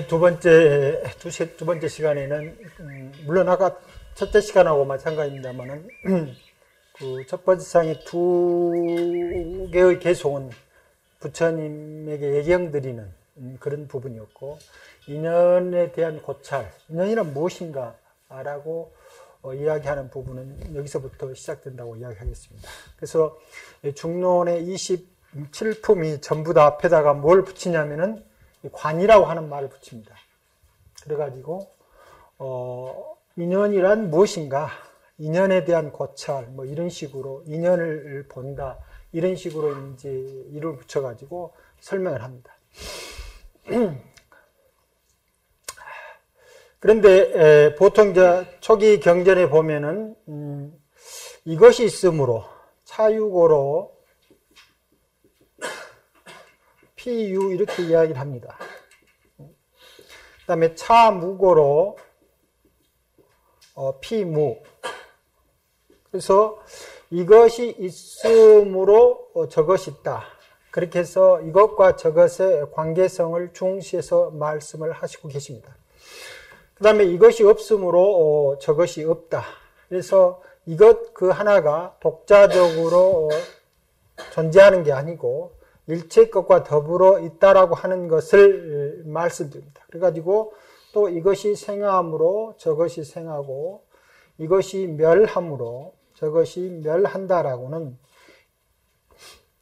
두 번째 시간에는, 물론 아까 첫째 시간하고 마찬가지입니다만은, 그 첫 번째 상의 두 개의 개송은 부처님에게 예경드리는 그런 부분이었고, 인연에 대한 고찰, 인연이란 무엇인가? 라고 이야기하는 부분은 여기서부터 시작된다고 이야기하겠습니다. 그래서 중론의 27품이 전부 다 앞에다가 뭘 붙이냐면은 관이라고 하는 말을 붙입니다. 그래가지고 인연이란 무엇인가? 인연에 대한 고찰, 뭐 이런 식으로 인연을 본다, 이런 식으로 이제 이름을 붙여가지고 설명을 합니다. 그런데 보통 초기 경전에 보면은 이것이 있으므로 차유고로 피유 이렇게 이야기를 합니다. 그 다음에 차무고로 피무. 그래서 이것이 있으므로 저것이 있다. 그렇게 해서 이것과 저것의 관계성을 중시해서 말씀을 하시고 계십니다. 그 다음에 이것이 없으므로 저것이 없다. 그래서 이것 그 하나가 독자적으로 존재하는 게 아니고 일체 것과 더불어 있다라고 하는 것을 말씀드립니다. 그래가지고 또 이것이 생함으로 저것이 생하고 이것이 멸함으로 저것이 멸한다라고는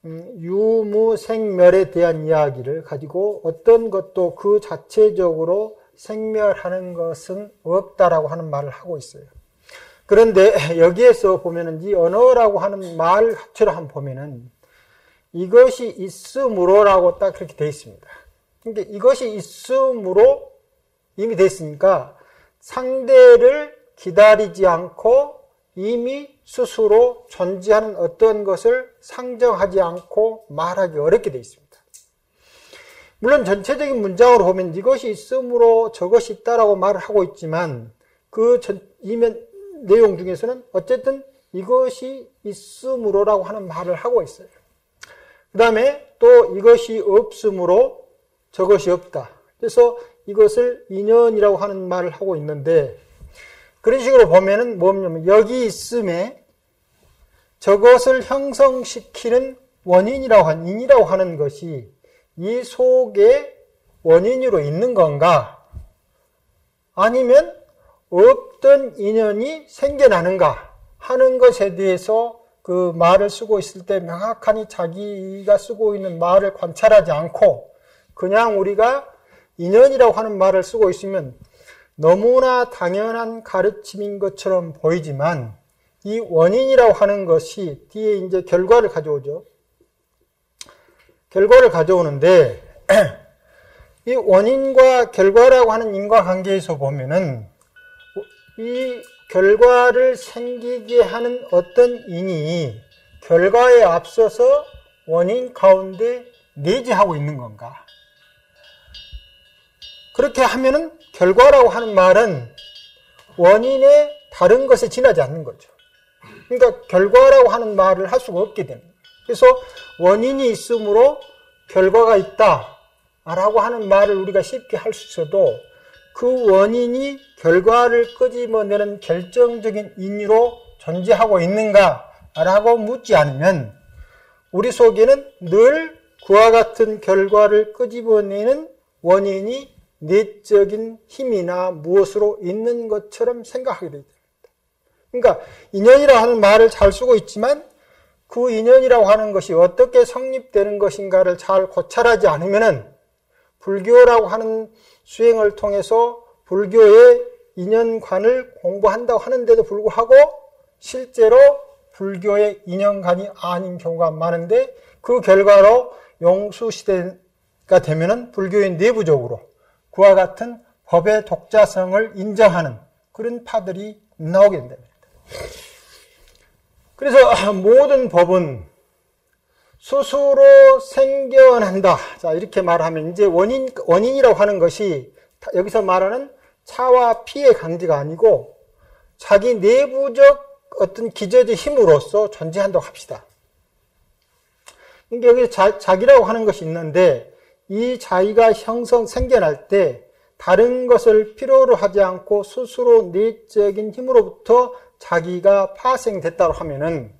유무생멸에 대한 이야기를 가지고 어떤 것도 그 자체적으로 생멸하는 것은 없다라고 하는 말을 하고 있어요. 그런데 여기에서 보면은 이 언어라고 하는 말 합체로 한번 보면은 이것이 있으므로라고 딱 그렇게 되어 있습니다. 그러니까 이것이 있으므로 이미 되어 있으니까 상대를 기다리지 않고 이미 스스로 존재하는 어떤 것을 상정하지 않고 말하기 어렵게 되어 있습니다. 물론 전체적인 문장으로 보면 이것이 있으므로 저것이 있다라고 말을 하고 있지만 그 이면 내용 중에서는 어쨌든 이것이 있으므로라고 하는 말을 하고 있어요. 그 다음에 또 이것이 없으므로 저것이 없다. 그래서 이것을 인연이라고 하는 말을 하고 있는데 그런 식으로 보면은 뭐냐면 여기 있음에 저것을 형성시키는 원인이라고 하는 인이라고 하는 것이 이 속에 원인으로 있는 건가? 아니면 없던 인연이 생겨나는가? 하는 것에 대해서 그 말을 쓰고 있을 때 명확하니 자기가 쓰고 있는 말을 관찰하지 않고 그냥 우리가 인연이라고 하는 말을 쓰고 있으면 너무나 당연한 가르침인 것처럼 보이지만 이 원인이라고 하는 것이 뒤에 이제 결과를 가져오죠. 결과를 가져오는데 이 원인과 결과라고 하는 인과관계에서 보면은 이 결과를 생기게 하는 어떤 인이 결과에 앞서서 원인 가운데 내재하고 있는 건가? 그렇게 하면은 결과라고 하는 말은 원인의 다른 것에 지나지 않는 거죠. 그러니까 결과라고 하는 말을 할 수가 없게 됩니다. 그래서 원인이 있으므로 결과가 있다라고 하는 말을 우리가 쉽게 할 수 있어도 그 원인이 결과를 끄집어내는 결정적인 인으로 존재하고 있는가라고 묻지 않으면 우리 속에는 늘 그와 같은 결과를 끄집어내는 원인이 내적인 힘이나 무엇으로 있는 것처럼 생각하게 됩니다. 그러니까 인연이라고 하는 말을 잘 쓰고 있지만 그 인연이라고 하는 것이 어떻게 성립되는 것인가를 잘 고찰하지 않으면은 불교라고 하는 수행을 통해서 불교의 인연관을 공부한다고 하는데도 불구하고 실제로 불교의 인연관이 아닌 경우가 많은데 그 결과로 용수시대가 되면은 불교의 내부적으로 그와 같은 법의 독자성을 인정하는 그런 파들이 나오게 된다. 그래서 모든 법은 스스로 생겨난다. 자, 이렇게 말하면 이제 원인이라고 하는 것이 여기서 말하는 차와 피의 강제가 아니고 자기 내부적 어떤 기저적 힘으로서 존재한다고 합시다. 그러니까 여기 자기라고 하는 것이 있는데 이 자기가 생겨날 때 다른 것을 필요로 하지 않고 스스로 내적인 힘으로부터 자기가 파생됐다고 하면은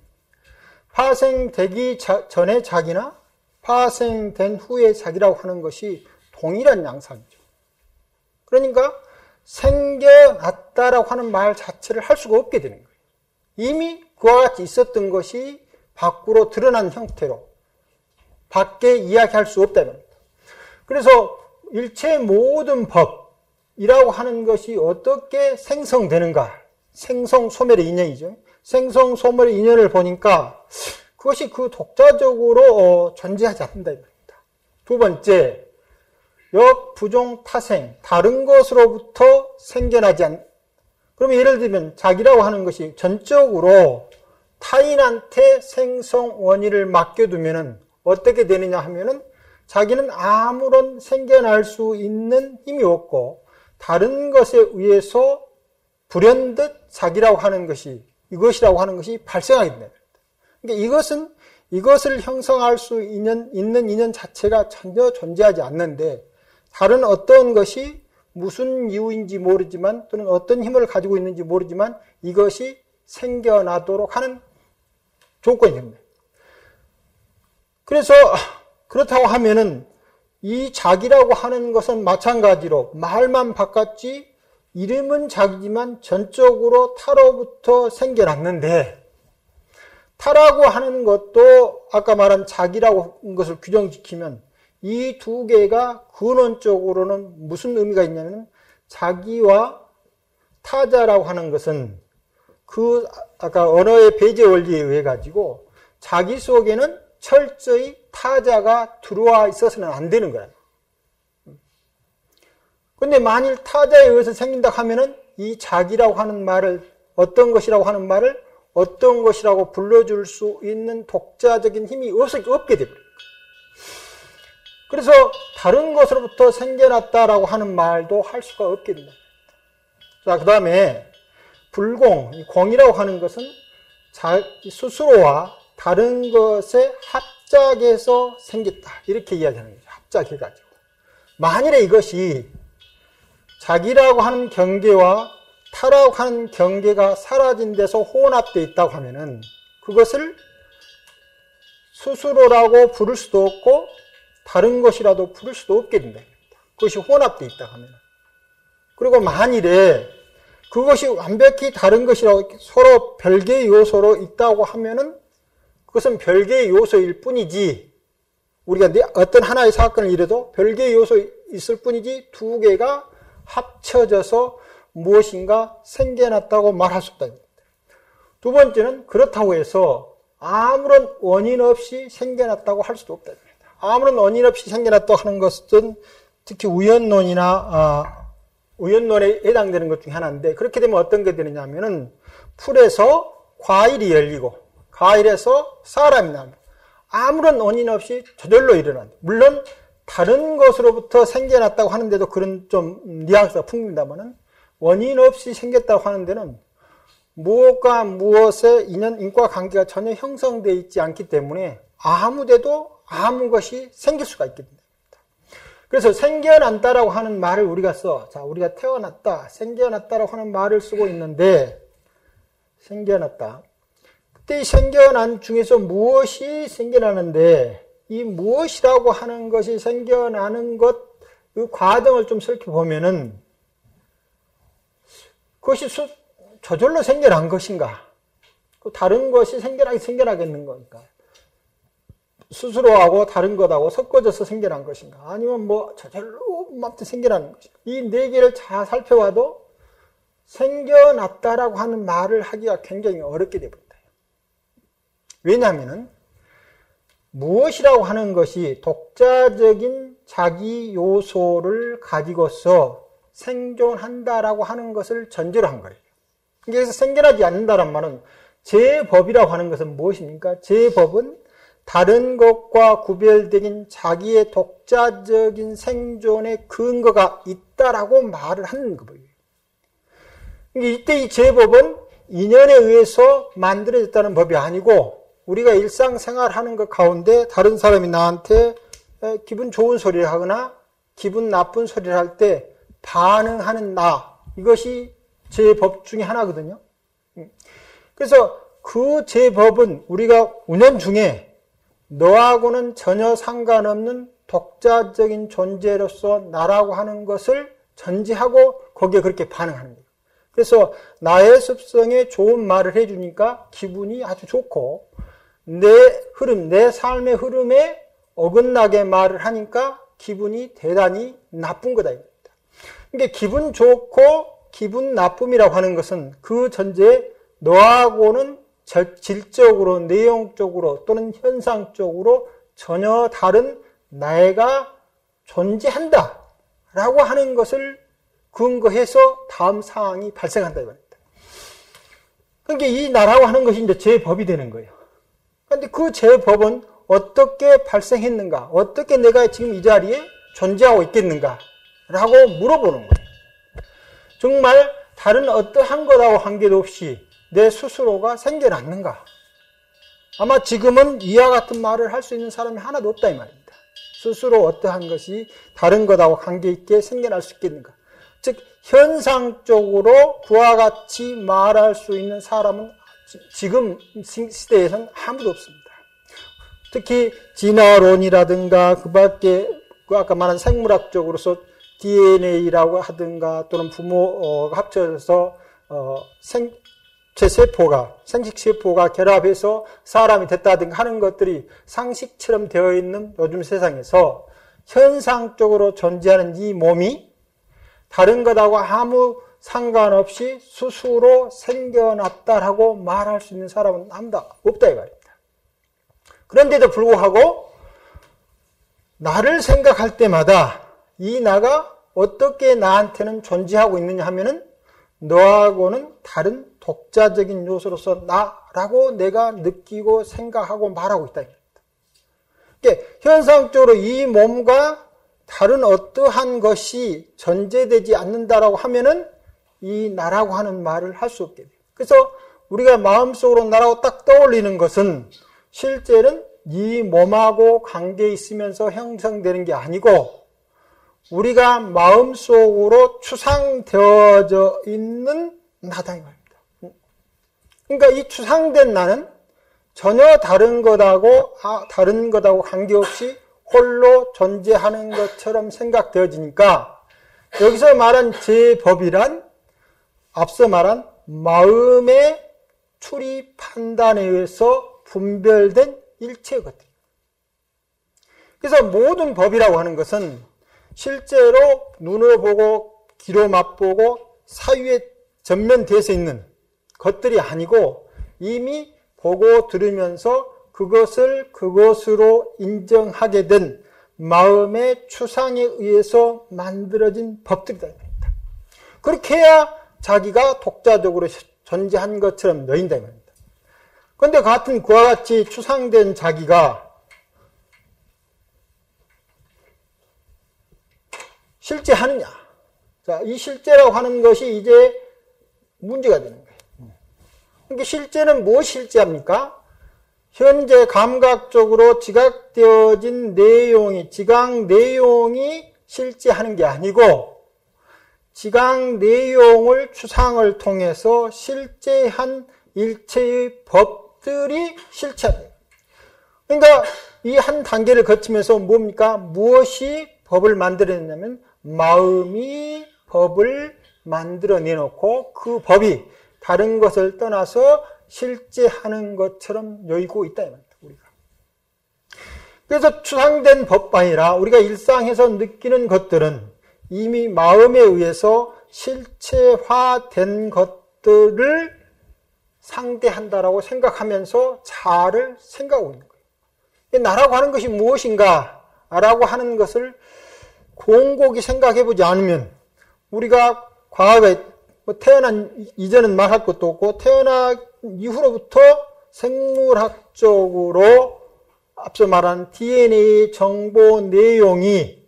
파생되기 전에 자기나 파생된 후에 자기라고 하는 것이 동일한 양상이죠. 그러니까 생겨났다라고 하는 말 자체를 할 수가 없게 되는 거예요. 이미 그와 같이 있었던 것이 밖으로 드러난 형태로 밖에 이야기할 수 없다는 겁니다. 그래서 일체의 모든 법이라고 하는 것이 어떻게 생성되는가? 생성소멸의 인연이죠. 생성소멸의 인연을 보니까 그것이 그 독자적으로 존재하지 않는다. 두 번째, 역부종 타생, 다른 것으로부터 생겨나지 않는. 그러면 예를 들면 자기라고 하는 것이 전적으로 타인한테 생성 원인을 맡겨두면은 어떻게 되느냐 하면은 자기는 아무런 생겨날 수 있는 힘이 없고 다른 것에 의해서 불현듯 자기라고 하는 것이 이것이라고 하는 것이 발생하게 됩니다. 그러니까 이것을 형성할 수 있는 인연 자체가 전혀 존재하지 않는데 다른 어떤 것이 무슨 이유인지 모르지만 또는 어떤 힘을 가지고 있는지 모르지만 이것이 생겨나도록 하는 조건이 됩니다. 그래서 그렇다고 하면은 이 자기라고 하는 것은 마찬가지로 말만 바꿨지 이름은 자기지만 전적으로 타로부터 생겨났는데 타라고 하는 것도 아까 말한 자기라고 하는 것을 규정지키면 이 두 개가 근원적으로는 무슨 의미가 있냐면 자기와 타자라고 하는 것은 그 아까 언어의 배제 원리에 의해 가지고 자기 속에는 철저히 타자가 들어와 있어서는 안 되는 거예요. 근데 만일 타자에 의해서 생긴다 하면은 이 자기라고 하는 말을 어떤 것이라고 하는 말을 어떤 것이라고 불러줄 수 있는 독자적인 힘이 없게 됩니다. 그래서 다른 것으로부터 생겨났다라고 하는 말도 할 수가 없게 된다. 자, 그 다음에 불공, 공이라고 하는 것은 스스로와 다른 것의 합작에서 생겼다. 이렇게 이야기하는 거죠. 합작해가지고. 만일에 이것이 자기라고 하는 경계와 타라고 하는 경계가 사라진 데서 혼합되어 있다고 하면은 그것을 스스로라고 부를 수도 없고 다른 것이라도 부를 수도 없게 된다. 그것이 혼합되어 있다고 하면. 그리고 만일에 그것이 완벽히 다른 것이라고 서로 별개의 요소로 있다고 하면은 그것은 별개의 요소일 뿐이지 우리가 어떤 하나의 사건을 이뤄도 별개의 요소 있을 뿐이지 두 개가 합쳐져서 무엇인가 생겨났다고 말할 수 없다. 두 번째는 그렇다고 해서 아무런 원인 없이 생겨났다고 할 수도 없다. 아무런 원인 없이 생겨났다고 하는 것은 특히 우연론에 해당되는 것 중에 하나인데 그렇게 되면 어떤 게 되느냐 하면은 풀에서 과일이 열리고 과일에서 사람이 나옵니다. 아무런 원인 없이 저절로 일어난다. 물론 다른 것으로부터 생겨났다고 하는데도 그런 좀 뉘앙스가 풍깁니다만은 원인 없이 생겼다고 하는 데는 무엇과 무엇의 인과 관계가 전혀 형성되어 있지 않기 때문에 아무데도 아무 것이 생길 수가 있게 됩니다. 그래서 생겨난다라고 하는 말을 우리가 자, 우리가 태어났다, 생겨났다라고 하는 말을 쓰고 있는데 생겨났다. 그때 이 생겨난 중에서 무엇이 생겨나는데 이 무엇이라고 하는 것이 생겨나는 것, 그 과정을 좀 살펴보면은 그것이 저절로 생겨난 것인가? 다른 것이 생겨나겠는 거니까. 스스로하고 다른 것하고 섞어져서 생겨난 것인가? 아니면 저절로 생겨나는 것인가? 이 네 개를 잘 살펴봐도 생겨났다라고 하는 말을 하기가 굉장히 어렵게 되어버립니다. 왜냐하면은 무엇이라고 하는 것이 독자적인 자기 요소를 가지고서 생존한다라고 하는 것을 전제로 한 거예요. 그래서 생겨나지 않는다는 말은 제법이라고 하는 것은 무엇입니까? 제법은 다른 것과 구별되긴 자기의 독자적인 생존의 근거가 있다라고 말을 하는 거예요. 이때 이 제법은 인연에 의해서 만들어졌다는 법이 아니고 우리가 일상생활하는 것 가운데 다른 사람이 나한테 기분 좋은 소리를 하거나 기분 나쁜 소리를 할 때 반응하는 나, 이것이 제 법 중에 하나거든요. 그래서 그 제 법은 우리가 운연 중에 너하고는 전혀 상관없는 독자적인 존재로서 나라고 하는 것을 전제하고 거기에 그렇게 반응하는 거예요. 그래서 나의 습성에 좋은 말을 해주니까 기분이 아주 좋고, 내 흐름, 내 삶의 흐름에 어긋나게 말을 하니까 기분이 대단히 나쁜 거다. 그러니까 기분 좋고 기분 나쁨이라고 하는 것은 그 전제에 너하고는 질적으로, 내용적으로 또는 현상적으로 전혀 다른 나애가 존재한다 라고 하는 것을 근거해서 다음 상황이 발생한다 이 말입니다. 그러니까 이 나라고 하는 것이 이제 제 법이 되는 거예요. 그런데 그 제 법은 어떻게 발생했는가, 어떻게 내가 지금 이 자리에 존재하고 있겠는가 라고 물어보는 거예요. 정말 다른 어떠한 것하고 관계도 없이 내 스스로가 생겨났는가? 아마 지금은 이와 같은 말을 할 수 있는 사람이 하나도 없다 이 말입니다. 스스로 어떠한 것이 다른 것하고 관계있게 생겨날 수 있겠는가? 즉 현상적으로 그와 같이 말할 수 있는 사람은 지금 시대에서는 아무도 없습니다. 특히 진화론이라든가 그 밖에 아까 말한 생물학적으로서 DNA라고 하든가 또는 부모가 합쳐져서 생식세포가 결합해서 사람이 됐다든가 하는 것들이 상식처럼 되어 있는 요즘 세상에서 현상적으로 존재하는 이 몸이 다른 것하고 아무 상관없이 스스로 생겨났다라고 말할 수 있는 사람은 아무도 없다 이 말입니다. 그런데도 불구하고 나를 생각할 때마다 이 나가 어떻게 나한테는 존재하고 있느냐 하면은 너하고는 다른 독자적인 요소로서 나라고 내가 느끼고 생각하고 말하고 있다. 그러니까 현상적으로 이 몸과 다른 어떠한 것이 존재되지 않는다라고 하면은 이 나라고 하는 말을 할 수 없게 돼요. 그래서 우리가 마음속으로 나라고 딱 떠올리는 것은 실제는 이 몸하고 관계 있으면서 형성되는 게 아니고 우리가 마음속으로 추상되어져 있는 나다 이 말입니다. 그러니까 이 추상된 나는 전혀 다른 것하고 관계없이 홀로 존재하는 것처럼 생각되어지니까 여기서 말한 제 법이란 앞서 말한 마음의 추리 판단에 의해서 분별된 일체의 것들. 그래서 모든 법이라고 하는 것은 실제로 눈으로 보고 귀로 맛보고 사유에 전면돼서 있는 것들이 아니고 이미 보고 들으면서 그것을 그것으로 인정하게 된 마음의 추상에 의해서 만들어진 법들이다. 그렇게 해야 자기가 독자적으로 존재한 것처럼 여인다. 그런데 같은 그와 같이 추상된 자기가 실제하느냐? 자, 이 실제라고 하는 것이 이제 문제가 되는 거예요. 그러니까 실제는 무엇이 실제합니까? 현재 감각적으로 지각되어진 내용이, 지각 내용이 실제하는 게 아니고 지각 내용을 추상을 통해서 실제한 일체의 법들이 실체합니다. 그러니까 이 한 단계를 거치면서 뭡니까? 무엇이 법을 만들어냈냐면 마음이 법을 만들어내놓고 그 법이 다른 것을 떠나서 실제하는 것처럼 여의고 있다 이 말입니다. 우리가. 그래서 추상된 법이 아니라 우리가 일상에서 느끼는 것들은 이미 마음에 의해서 실체화된 것들을 상대한다라고 생각하면서 자아를 생각하고 있는 거예요. 나라고 하는 것이 무엇인가 라고 하는 것을 곰곰이 생각해보지 않으면 우리가 과거에 태어난 이전은 말할 것도 없고 태어난 이후로부터 생물학적으로 앞서 말한 DNA 정보 내용이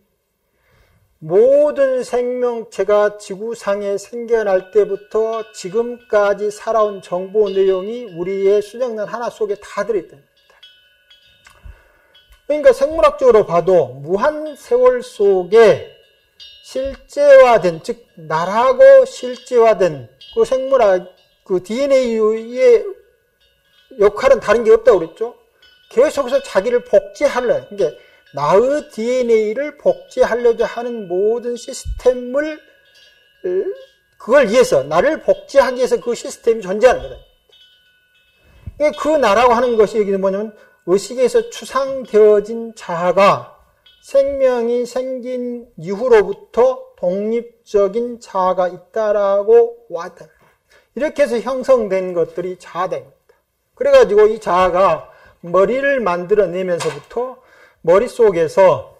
모든 생명체가 지구상에 생겨날 때부터 지금까지 살아온 정보 내용이 우리의 수정란 하나 속에 다 들어있다. 그러니까 생물학적으로 봐도 무한 세월 속에 실제화된, 즉 나라고 실제화된 그 생물학, 그 DNA의 역할은 다른 게 없다고 그랬죠. 계속해서 자기를 복제하려, 그러니까 나의 DNA를 복제하려고 하는 모든 시스템을, 그걸 위해서, 나를 복제하기 위해서 그 시스템이 존재하는 거다. 그 나라고 하는 것이 여기는 뭐냐면 의식에서 추상되어진 자아가 생명이 생긴 이후로부터 독립적인 자아가 있다라고 왔다. 이렇게 해서 형성된 것들이 자아입니다. 그래가지고 이 자아가 머리를 만들어내면서부터 머릿속에서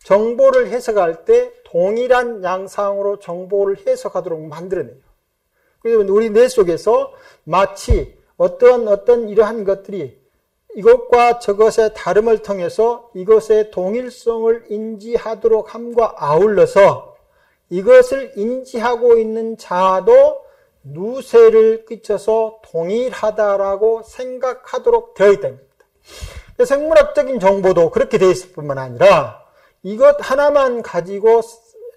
정보를 해석할 때 동일한 양상으로 정보를 해석하도록 만들어내요. 그래서 우리 뇌 속에서 마치 어떤 이러한 것들이 이것과 저것의 다름을 통해서 이것의 동일성을 인지하도록 함과 아울러서 이것을 인지하고 있는 자아도 누세를 끼쳐서 동일하다라고 생각하도록 되어 있답니다. 생물학적인 정보도 그렇게 되어 있을 뿐만 아니라 이것 하나만 가지고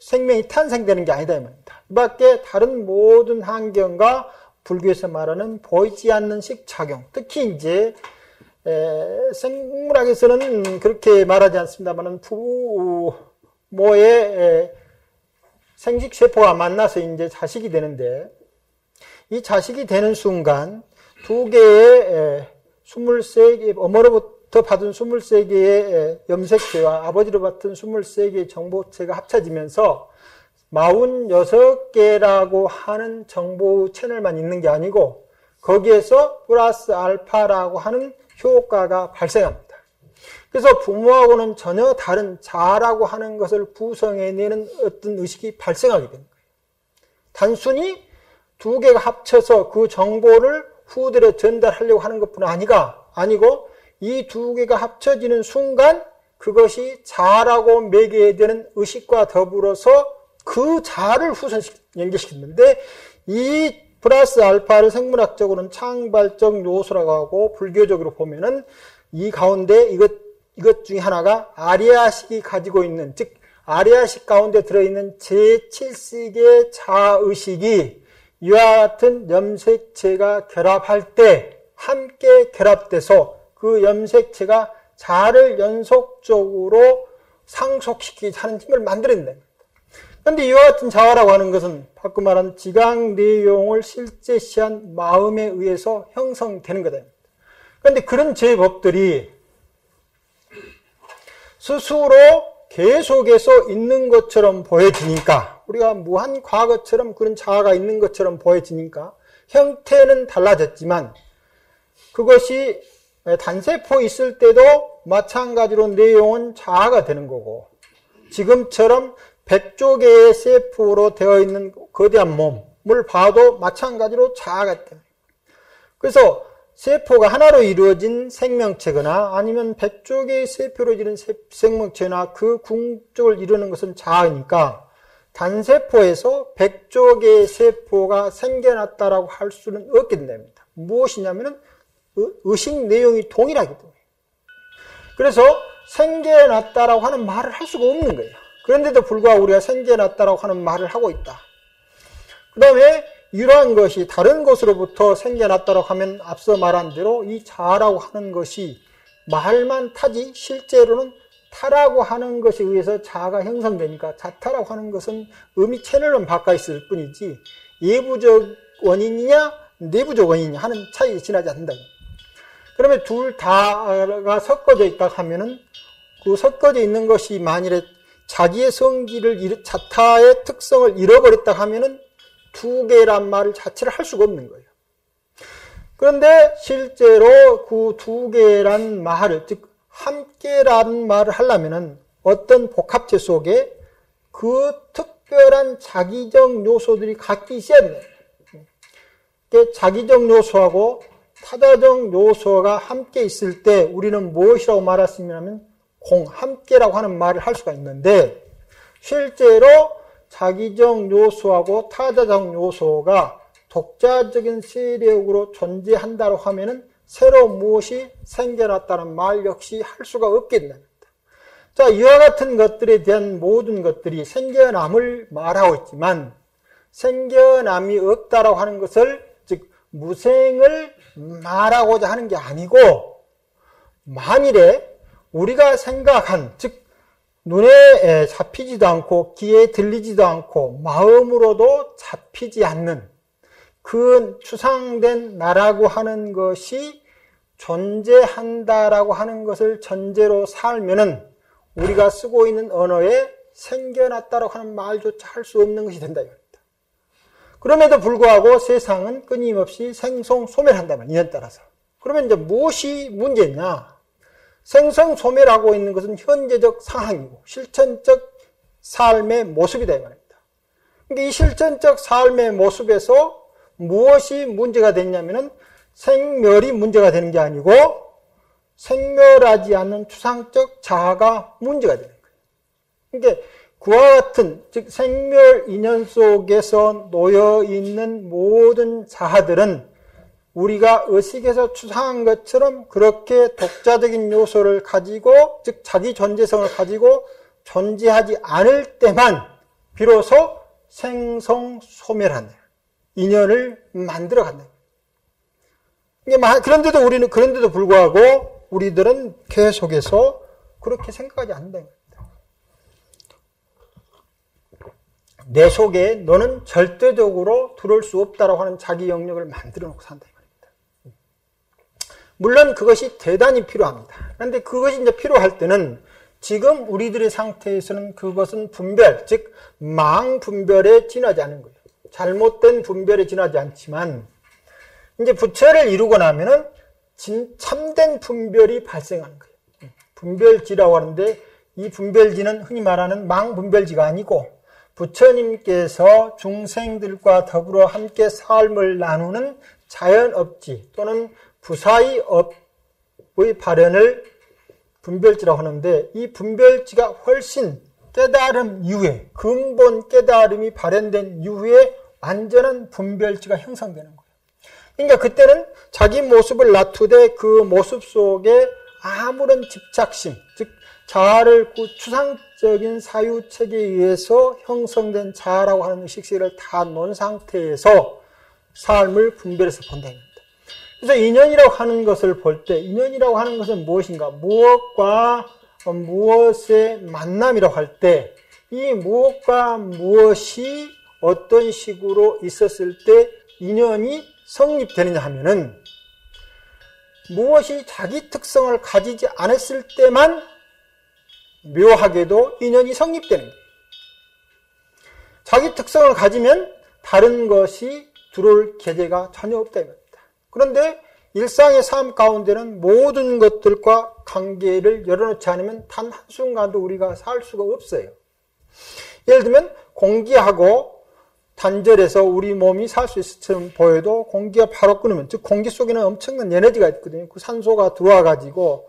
생명이 탄생되는 게 아니다 이 말입니다. 이 밖에 다른 모든 환경과 불교에서 말하는 보이지 않는 식작용, 특히 이제 생물학에서는 그렇게 말하지 않습니다만 부모의 생식세포가 만나서 이제 자식이 되는데 이 자식이 되는 순간 두 개의 23개, 어머로부터 받은 23개의 염색체와 아버지로 받은 23개의 정보체가 합쳐지면서 46개라고 하는 정보 채널만 있는 게 아니고 거기에서 플러스 알파라고 하는 효과가 발생합니다. 그래서 부모하고는 전혀 다른 자아라고 하는 것을 구성해내는 어떤 의식이 발생하게 되는 거예요. 단순히 두 개가 합쳐서 그 정보를 후대로 전달하려고 하는 것뿐 아니고 이 두 개가 합쳐지는 순간 그것이 자아라고 매개해야 되는 의식과 더불어서 그 자아를 연결시키는데 이 플러스 알파를 생물학적으로는 창발적 요소라고 하고 불교적으로 보면은 이 가운데 이것 중에 하나가 아리아식이 가지고 있는, 즉 아리아식 가운데 들어있는 제7식의 자아의식이 이와 같은 염색체가 결합할 때 함께 결합돼서 그 염색체가 자아를 연속적으로 상속시키게 하는 힘을 만들어낸다. 그런데 이와 같은 자아라고 하는 것은 바꿔 말하는 지각 내용을 실제시한 마음에 의해서 형성되는 거다. 그런데 그런 제법들이 스스로 계속해서 있는 것처럼 보여지니까, 우리가 무한 과거처럼 그런 자아가 있는 것처럼 보여지니까 형태는 달라졌지만 그것이 단세포 있을 때도 마찬가지로 내용은 자아가 되는 거고, 지금처럼 100조 개의 세포로 되어 있는 거대한 몸을 봐도 마찬가지로 자아가 돼요. 그래서 세포가 하나로 이루어진 생명체거나 아니면 100조 개의 세포로 이루어진 생명체나 그 궁극적을 이루는 것은 자아이니까 단세포에서 100조 개의 세포가 생겨났다라고 할 수는 없게 된답니다. 무엇이냐면은 의식 내용이 동일하기 때문에. 그래서 생겨났다라고 하는 말을 할 수가 없는 거예요. 그런데도 불구하고 우리가 생겨났다라고 하는 말을 하고 있다. 그 다음에 이러한 것이 다른 것으로부터 생겨났다라고 하면 앞서 말한 대로 이 자아라고 하는 것이 말만 타지 실제로는 타라고 하는 것에 의해서 자아가 형성되니까 자타라고 하는 것은 의미 채널은 바꿔 있을 뿐이지 외부적 원인이냐 내부적 원인이냐 하는 차이에 지나지 않는다. 그러면 둘 다가 섞어져 있다 하면은 그 섞어져 있는 것이 만일에 자기의 성질을, 자타의 특성을 잃어버렸다 하면은 두 개란 말을 자체를 할 수가 없는 거예요. 그런데 실제로 그 두 개란 말을, 즉 함께라는 말을 하려면은 어떤 복합체 속에 그 특별한 자기적 요소들이 같이 있어야 돼요. 자기적 요소하고 타자적 요소가 함께 있을 때 우리는 무엇이라고 말할 수 있냐면 함께라고 하는 말을 할 수가 있는데, 실제로 자기적 요소하고 타자적 요소가 독자적인 세력으로 존재한다고 하면은 새로 무엇이 생겨났다는 말 역시 할 수가 없게 된다. 자, 이와 같은 것들에 대한 모든 것들이 생겨남을 말하고 있지만 생겨남이 없다라고 하는 것을, 즉 무생을 말하고자 하는 게 아니고, 만일에 우리가 생각한, 즉 눈에 잡히지도 않고 귀에 들리지도 않고 마음으로도 잡히지 않는 그 추상된 나라고 하는 것이 존재한다라고 하는 것을 전제로 살면은 우리가 쓰고 있는 언어에 생겨났다라고 하는 말조차 할 수 없는 것이 된다 이겁니다. 그럼에도 불구하고 세상은 끊임없이 생성소멸한다면 인연 따라서. 그러면 이제 무엇이 문제냐? 생성소멸하고 있는 것은 현재적 상황이고 실천적 삶의 모습이다 이 말입니다. 그러니까 이 실천적 삶의 모습에서 무엇이 문제가 됐냐면은 생멸이 문제가 되는 게 아니고 생멸하지 않는 추상적 자아가 문제가 되는 거예요. 그러니까 그와 같은, 즉 생멸 인연 속에서 놓여 있는 모든 자아들은 우리가 의식에서 추상한 것처럼 그렇게 독자적인 요소를 가지고, 즉 자기 존재성을 가지고 존재하지 않을 때만 비로소 생성소멸하는 인연을 만들어 간다. 그런데도 불구하고 우리들은 계속해서 그렇게 생각하지 않는다는 겁니다. 내 속에 너는 절대적으로 들어올 수 없다라고 하는 자기 영역을 만들어 놓고 산다 이 말입니다. 물론 그것이 대단히 필요합니다. 그런데 그것이 이제 필요할 때는 지금 우리들의 상태에서는 그것은 분별, 즉 망분별에 지나지 않은 거예요. 잘못된 분별에 지나지 않지만 이제 부처를 이루고 나면은 참된 분별이 발생하는 거예요. 분별지라고 하는데 이 분별지는 흔히 말하는 망분별지가 아니고 부처님께서 중생들과 더불어 함께 삶을 나누는 자연업지 또는 부사의업의 발현을 분별지라고 하는데 이 분별지가 훨씬 깨달음 이후에 근본 깨달음이 발현된 이후에 완전한 분별지가 형성되는 거예요. 그러니까 그때는 자기 모습을 놔두되 그 모습 속에 아무런 집착심, 즉 자아를 추상적인 사유책에 의해서 형성된 자아라고 하는 의식세계를 다 놓은 상태에서 삶을 분별해서 본다는 겁니다. 그래서 인연이라고 하는 것을 볼 때 인연이라고 하는 것은 무엇인가? 무엇과 무엇의 만남이라고 할 때 이 무엇과 무엇이 어떤 식으로 있었을 때 인연이 성립되느냐 하면은 무엇이 자기 특성을 가지지 않았을 때만 묘하게도 인연이 성립되는 거예요. 자기 특성을 가지면 다른 것이 들어올 계제가 전혀 없다 이 말입니다. 그런데 일상의 삶 가운데는 모든 것들과 관계를 열어놓지 않으면 단 한순간도 우리가 살 수가 없어요. 예를 들면 공기하고 단절해서 우리 몸이 살 수 있을 것처럼 보여도 공기가 바로 끊으면, 즉 공기 속에는 엄청난 에너지가 있거든요. 그 산소가 들어와 가지고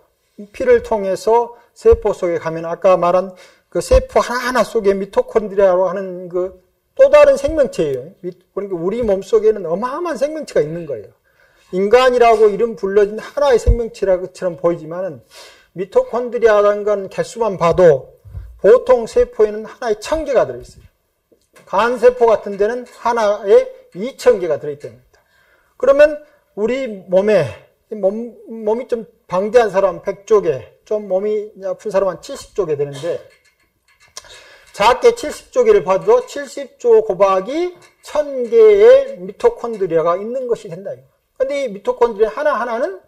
피를 통해서 세포 속에 가면 아까 말한 그 세포 하나하나 속에 미토콘드리아라고 하는 그 또 다른 생명체예요. 그러니까 우리 몸 속에는 어마어마한 생명체가 있는 거예요. 인간이라고 이름 불러진 하나의 생명체라고처럼 보이지만은 미토콘드리아라는 건 개수만 봐도 보통 세포에는 하나에 1000개가 들어있어요. 간세포 같은 데는 하나에 2000개가 들어있답니다. 그러면 우리 몸이 좀 방대한 사람 100쪽에, 좀 몸이 아픈 사람은 70쪽에 되는데, 작게 70쪽에를 봐도 70조 곱하기 1000개의 미토콘드리아가 있는 것이 된다. 그런데 이 미토콘드리아 하나하나는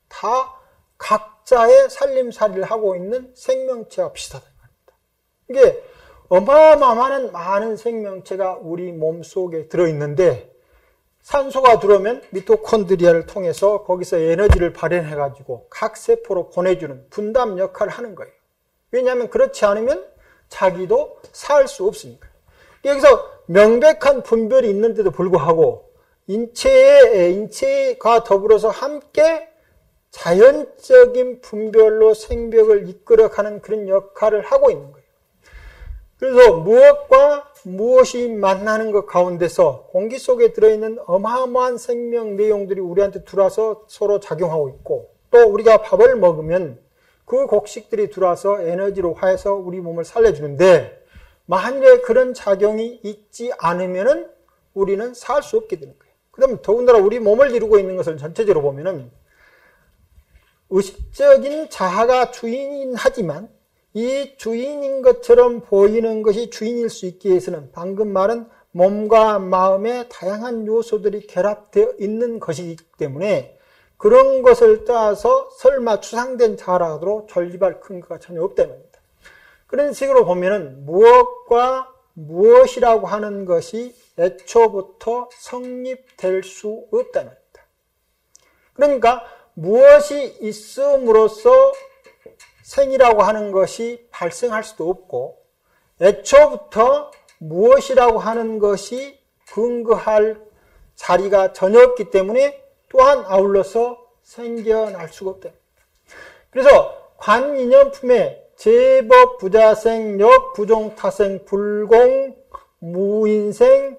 다 각자의 살림살이를 하고 있는 생명체와 비슷하다. 이게 어마어마한 많은 생명체가 우리 몸 속에 들어있는데 산소가 들어오면 미토콘드리아를 통해서 거기서 에너지를 발현해가지고 각 세포로 보내주는 분담 역할을 하는 거예요. 왜냐하면 그렇지 않으면 자기도 살 수 없으니까. 여기서 명백한 분별이 있는데도 불구하고 인체가 더불어서 함께 자연적인 분별로 생명을 이끌어가는 그런 역할을 하고 있는 거예요. 그래서 무엇과 무엇이 만나는 것 가운데서 공기 속에 들어있는 어마어마한 생명 내용들이 우리한테 들어와서 서로 작용하고 있고, 또 우리가 밥을 먹으면 그 곡식들이 들어와서 에너지로 화해서 우리 몸을 살려주는데 만일에 그런 작용이 있지 않으면은 우리는 살 수 없게 되는 거예요. 그다음에 더군다나 우리 몸을 이루고 있는 것을 전체적으로 보면은 의식적인 자아가 주인이긴 하지만 이 주인인 것처럼 보이는 것이 주인일 수 있기 위해서는 방금 말한 몸과 마음의 다양한 요소들이 결합되어 있는 것이기 때문에 그런 것을 따서 설마 추상된 자아라 하더라도 존립할 근거가 전혀 없다는 겁니다. 그런 식으로 보면은 무엇과 무엇이라고 하는 것이 애초부터 성립될 수 없다는 겁니다. 그러니까 무엇이 있음으로써 생이라고 하는 것이 발생할 수도 없고 애초부터 무엇이라고 하는 것이 근거할 자리가 전혀 없기 때문에 또한 아울러서 생겨날 수가 없다. 그래서 관인연품에 제법 부자생, 역, 부종, 타생, 불공, 무인생,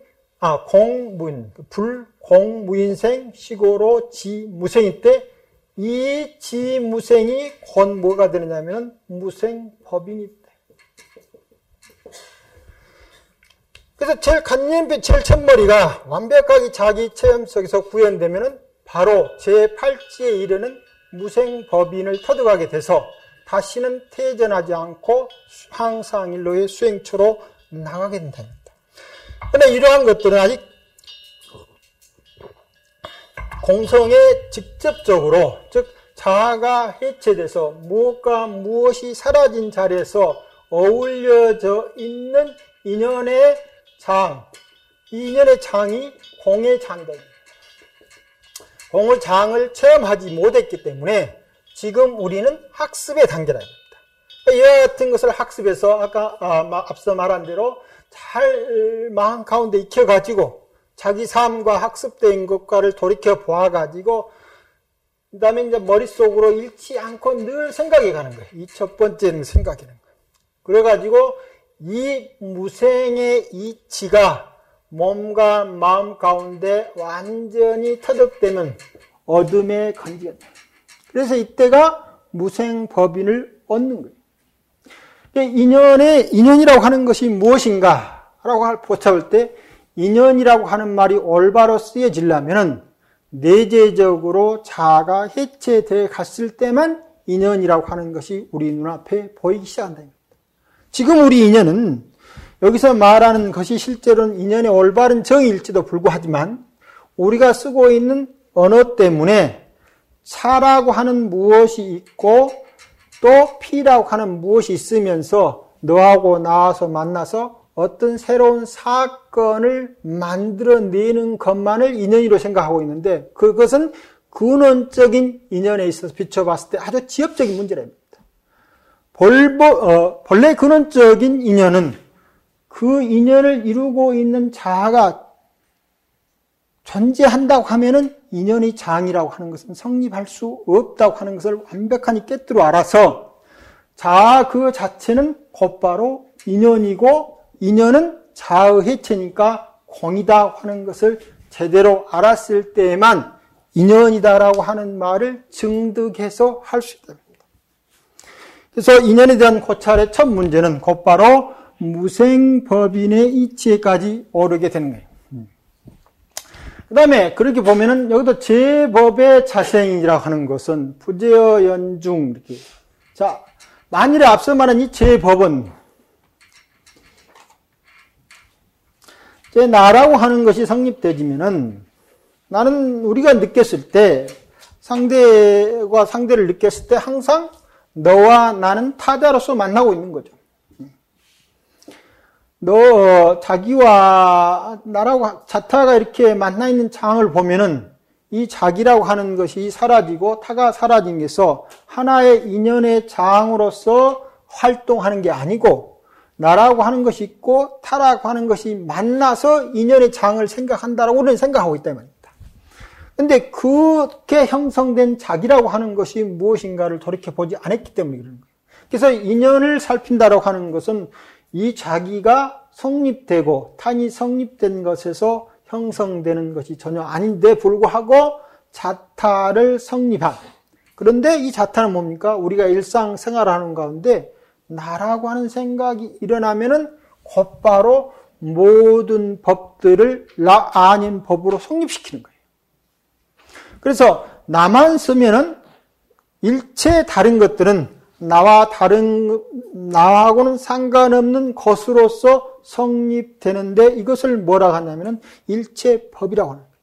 공무인, 불공무인생, 시고로 지무생일 때 이 지무생이 곧 뭐가 되느냐면 무생법인이 돼. 그래서 제일 간념비, 제일 첫머리가 완벽하게 자기 체험 속에서 구현되면은 바로 제8지에 이르는 무생법인을 터득하게 돼서 다시는 퇴전하지 않고 항상일로의 수행처로 나가게 된답니다. 그러나 이러한 것들은 아직 공성에 직접적으로, 즉 자아가 해체돼서 무엇과 무엇이 사라진 자리에서 어울려져 있는 인연의 장, 이 인연의 장이 공의 장입니다. 공의 장을 체험하지 못했기 때문에 지금 우리는 학습의 단계라 합니다. 이와 같은 것을 학습해서 아까 앞서 말한 대로 잘 마음 가운데 익혀가지고 자기 삶과 학습된 것과를 돌이켜 보아가지고 그 다음에 이제 머릿속으로 잃지 않고 늘 생각해 가는 거예요. 이 첫 번째는 생각이라는 거예요. 그래가지고 이 무생의 이치가 몸과 마음 가운데 완전히 터득되면 어둠의 건지가 돼요. 그래서 이때가 무생법인을 얻는 거예요. 인연이라고 하는 것이 무엇인가라고 보잡을 때 인연이라고 하는 말이 올바로 쓰여지려면 내재적으로 자아가 해체되어 갔을 때만 인연이라고 하는 것이 우리 눈앞에 보이기 시작한다. 지금 우리 인연은 여기서 말하는 것이 실제로는 인연의 올바른 정의일지도 불구하지만 우리가 쓰고 있는 언어 때문에 차라고 하는 무엇이 있고 또 피라고 하는 무엇이 있으면서 너하고 나와서 만나서 어떤 새로운 사건을 만들어내는 것만을 인연이로 생각하고 있는데 그것은 근원적인 인연에 있어서 비춰봤을 때 아주 지엽적인 문제랍니다. 본래 근원적인 인연은 그 인연을 이루고 있는 자아가 존재한다고 하면은 인연의 장이라고 하는 것은 성립할 수 없다고 하는 것을 완벽하게 깨뜨려 알아서 자아 그 자체는 곧바로 인연이고 인연은 자아의 해체니까 공이다 하는 것을 제대로 알았을 때에만 인연이다라고 하는 말을 증득해서 할 수 있다. 그래서 인연에 대한 고찰의 첫 문제는 곧바로 무생법인의 이치에까지 오르게 되는 거예요. 그 다음에 그렇게 보면은 여기도 제법의 자생이라고 하는 것은 부재어 연중 이렇게. 자, 만일에 앞서 말한 이 제법은 제 나라고 하는 것이 성립되지면은 나는 우리가 느꼈을 때 상대와 상대를 느꼈을 때 항상 너와 나는 타자로서 만나고 있는 거죠. 자기와 나라고 자타가 이렇게 만나 있는 장을 보면은 이 자기라고 하는 것이 사라지고 타가 사라진 게서 하나의 인연의 장으로서 활동하는 게 아니고 나라고 하는 것이 있고 타라고 하는 것이 만나서 인연의 장을 생각한다라고 우리는 생각하고 있다 이 말입니다. 근데 그렇게 형성된 자기라고 하는 것이 무엇인가를 돌이켜보지 않았기 때문에 그런 거예요. 그래서 인연을 살핀다라고 하는 것은 이 자기가 성립되고 탄이 성립된 것에서 형성되는 것이 전혀 아닌데 불구하고 자타를 성립한 그런데 이 자타는 뭡니까? 우리가 일상생활하는 가운데 나라고 하는 생각이 일어나면은 곧바로 모든 법들을 나 아닌 법으로 성립시키는 거예요. 그래서 나만 쓰면은 일체 다른 것들은 나하고는 상관없는 것으로서 성립되는데 이것을 뭐라고 하냐면은 일체법이라고 하는 거예요.